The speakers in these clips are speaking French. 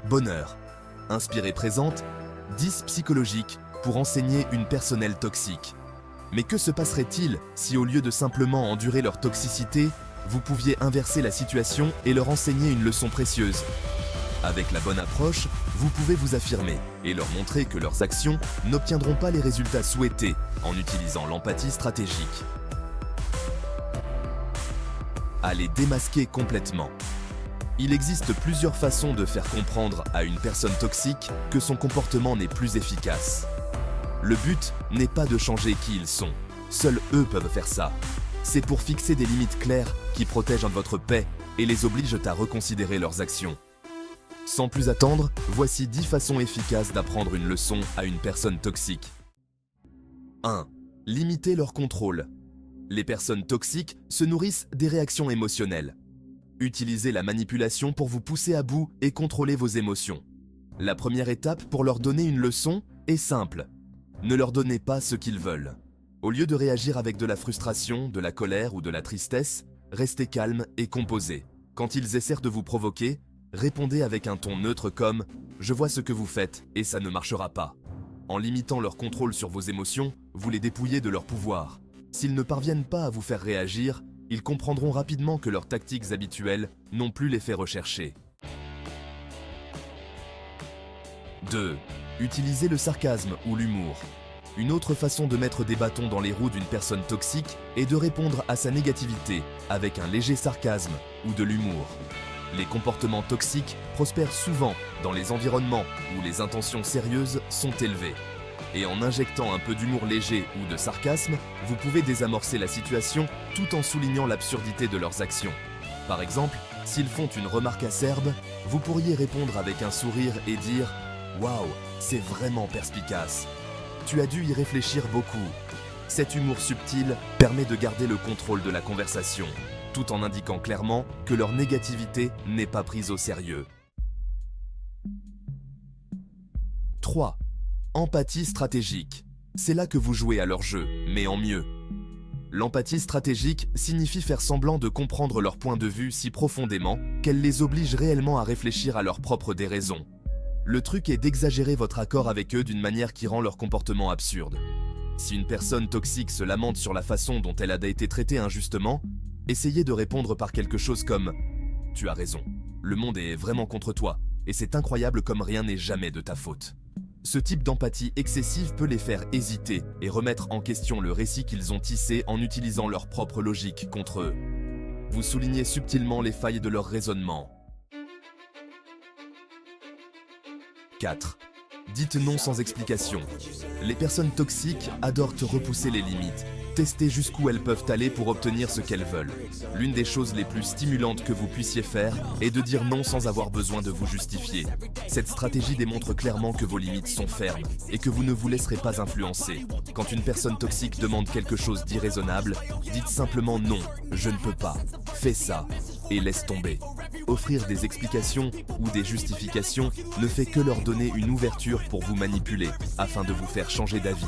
Bonheur. Inspirée présente, 10 psychologiques pour enseigner une personnelle toxique. Mais que se passerait-il si au lieu de simplement endurer leur toxicité, vous pouviez inverser la situation et leur enseigner une leçon précieuse? Avec la bonne approche, vous pouvez vous affirmer et leur montrer que leurs actions n'obtiendront pas les résultats souhaités en utilisant l'empathie stratégique. À les démasquer complètement. Il existe plusieurs façons de faire comprendre à une personne toxique que son comportement n'est plus efficace. Le but n'est pas de changer qui ils sont. Seuls eux peuvent faire ça. C'est pour fixer des limites claires qui protègent votre paix et les obligent à reconsidérer leurs actions. Sans plus attendre, voici 10 façons efficaces d'apprendre une leçon à une personne toxique. 1. Limiter leur contrôle. Les personnes toxiques se nourrissent des réactions émotionnelles. Utilisez la manipulation pour vous pousser à bout et contrôler vos émotions. La première étape pour leur donner une leçon est simple. Ne leur donnez pas ce qu'ils veulent. Au lieu de réagir avec de la frustration, de la colère ou de la tristesse, restez calme et composé. Quand ils essaient de vous provoquer, répondez avec un ton neutre comme « Je vois ce que vous faites et ça ne marchera pas ». En limitant leur contrôle sur vos émotions, vous les dépouillez de leur pouvoir. S'ils ne parviennent pas à vous faire réagir, ils comprendront rapidement que leurs tactiques habituelles n'ont plus l'effet recherché. 2. Utilisez le sarcasme ou l'humour. Une autre façon de mettre des bâtons dans les roues d'une personne toxique est de répondre à sa négativité avec un léger sarcasme ou de l'humour. Les comportements toxiques prospèrent souvent dans les environnements où les intentions sérieuses sont élevées. Et en injectant un peu d'humour léger ou de sarcasme, vous pouvez désamorcer la situation tout en soulignant l'absurdité de leurs actions. Par exemple, s'ils font une remarque acerbe, vous pourriez répondre avec un sourire et dire « Waouh, c'est vraiment perspicace. Tu as dû y réfléchir beaucoup. » Cet humour subtil permet de garder le contrôle de la conversation, tout en indiquant clairement que leur négativité n'est pas prise au sérieux. 3. Empathie stratégique. C'est là que vous jouez à leur jeu, mais en mieux. L'empathie stratégique signifie faire semblant de comprendre leur point de vue si profondément qu'elle les oblige réellement à réfléchir à leur propre déraison. Le truc est d'exagérer votre accord avec eux d'une manière qui rend leur comportement absurde. Si une personne toxique se lamente sur la façon dont elle a été traitée injustement, essayez de répondre par quelque chose comme « Tu as raison, le monde est vraiment contre toi, et c'est incroyable comme rien n'est jamais de ta faute. » Ce type d'empathie excessive peut les faire hésiter et remettre en question le récit qu'ils ont tissé en utilisant leur propre logique contre eux. Vous soulignez subtilement les failles de leur raisonnement. 4. Dites non sans explication. Les personnes toxiques adorent repousser les limites, tester jusqu'où elles peuvent aller pour obtenir ce qu'elles veulent. L'une des choses les plus stimulantes que vous puissiez faire est de dire non sans avoir besoin de vous justifier. Cette stratégie démontre clairement que vos limites sont fermes et que vous ne vous laisserez pas influencer. Quand une personne toxique demande quelque chose d'irraisonnable, dites simplement non, je ne peux pas, fais ça, et laisse tomber. Offrir des explications ou des justifications ne fait que leur donner une ouverture pour vous manipuler, afin de vous faire changer d'avis.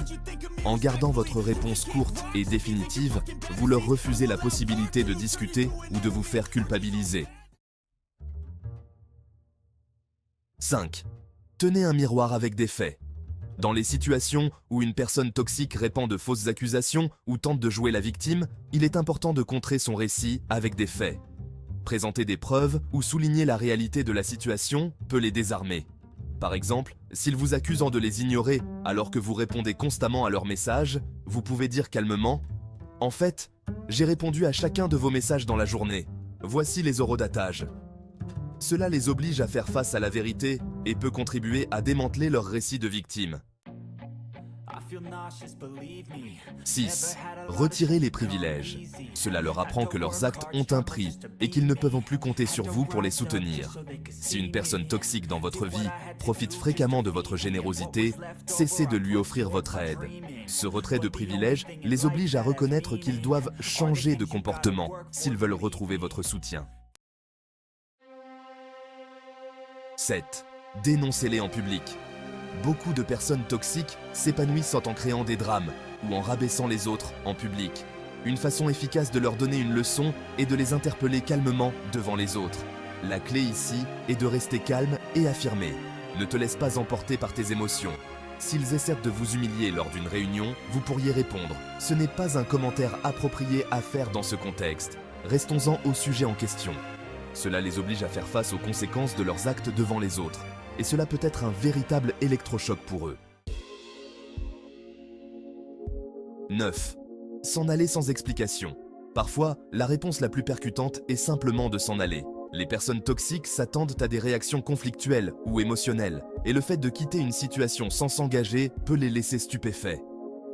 En gardant votre réponse courte et définitive, vous leur refusez la possibilité de discuter ou de vous faire culpabiliser. 5. Tenez un miroir avec des faits. Dans les situations où une personne toxique répand de fausses accusations ou tente de jouer la victime, il est important de contrer son récit avec des faits. Présenter des preuves ou souligner la réalité de la situation peut les désarmer. Par exemple, s'ils vous accusent de les ignorer alors que vous répondez constamment à leurs messages, vous pouvez dire calmement « En fait, j'ai répondu à chacun de vos messages dans la journée. Voici les horodatage. » Cela les oblige à faire face à la vérité et peut contribuer à démanteler leur récit de victime. 6. Retirez les privilèges. Cela leur apprend que leurs actes ont un prix et qu'ils ne peuvent plus compter sur vous pour les soutenir. Si une personne toxique dans votre vie profite fréquemment de votre générosité, cessez de lui offrir votre aide. Ce retrait de privilèges les oblige à reconnaître qu'ils doivent changer de comportement s'ils veulent retrouver votre soutien. 7. Dénoncez-les en public. Beaucoup de personnes toxiques s'épanouissent en créant des drames ou en rabaissant les autres en public. Une façon efficace de leur donner une leçon est de les interpeller calmement devant les autres. La clé ici est de rester calme et affirmé. Ne te laisse pas emporter par tes émotions. S'ils essaient de vous humilier lors d'une réunion, vous pourriez répondre « Ce n'est pas un commentaire approprié à faire dans ce contexte. Restons-en au sujet en question. » Cela les oblige à faire face aux conséquences de leurs actes devant les autres. Et cela peut être un véritable électrochoc pour eux. 9. S'en aller sans explication. Parfois, la réponse la plus percutante est simplement de s'en aller. Les personnes toxiques s'attendent à des réactions conflictuelles ou émotionnelles, et le fait de quitter une situation sans s'engager peut les laisser stupéfaits.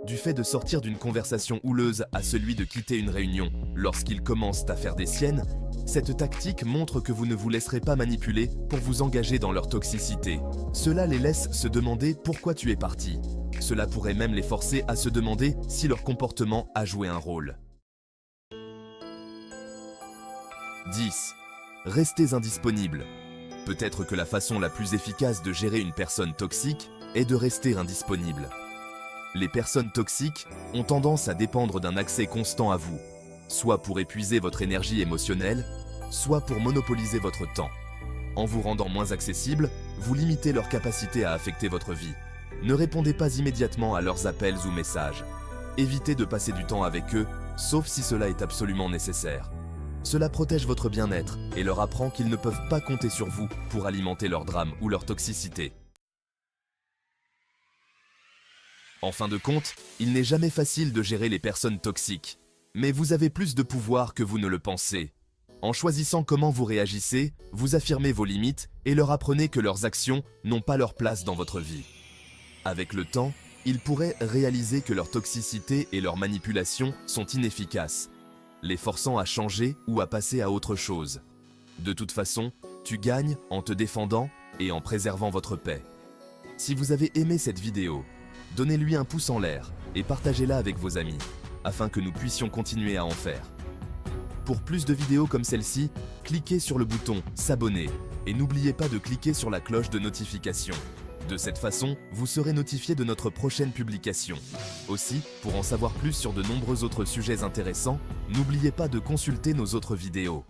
Du fait de sortir d'une conversation houleuse à celui de quitter une réunion lorsqu'ils commencent à faire des siennes, cette tactique montre que vous ne vous laisserez pas manipuler pour vous engager dans leur toxicité. Cela les laisse se demander pourquoi tu es parti. Cela pourrait même les forcer à se demander si leur comportement a joué un rôle. 10. Restez indisponible. Peut-être que la façon la plus efficace de gérer une personne toxique est de rester indisponible. Les personnes toxiques ont tendance à dépendre d'un accès constant à vous, soit pour épuiser votre énergie émotionnelle, soit pour monopoliser votre temps. En vous rendant moins accessible, vous limitez leur capacité à affecter votre vie. Ne répondez pas immédiatement à leurs appels ou messages. Évitez de passer du temps avec eux, sauf si cela est absolument nécessaire. Cela protège votre bien-être et leur apprend qu'ils ne peuvent pas compter sur vous pour alimenter leur drame ou leur toxicité. En fin de compte, il n'est jamais facile de gérer les personnes toxiques. Mais vous avez plus de pouvoir que vous ne le pensez. En choisissant comment vous réagissez, vous affirmez vos limites et leur apprenez que leurs actions n'ont pas leur place dans votre vie. Avec le temps, ils pourraient réaliser que leur toxicité et leur manipulation sont inefficaces, les forçant à changer ou à passer à autre chose. De toute façon, tu gagnes en te défendant et en préservant votre paix. Si vous avez aimé cette vidéo, donnez-lui un pouce en l'air et partagez-la avec vos amis, afin que nous puissions continuer à en faire. Pour plus de vidéos comme celle-ci, cliquez sur le bouton « S'abonner » et n'oubliez pas de cliquer sur la cloche de notification. De cette façon, vous serez notifié de notre prochaine publication. Aussi, pour en savoir plus sur de nombreux autres sujets intéressants, n'oubliez pas de consulter nos autres vidéos.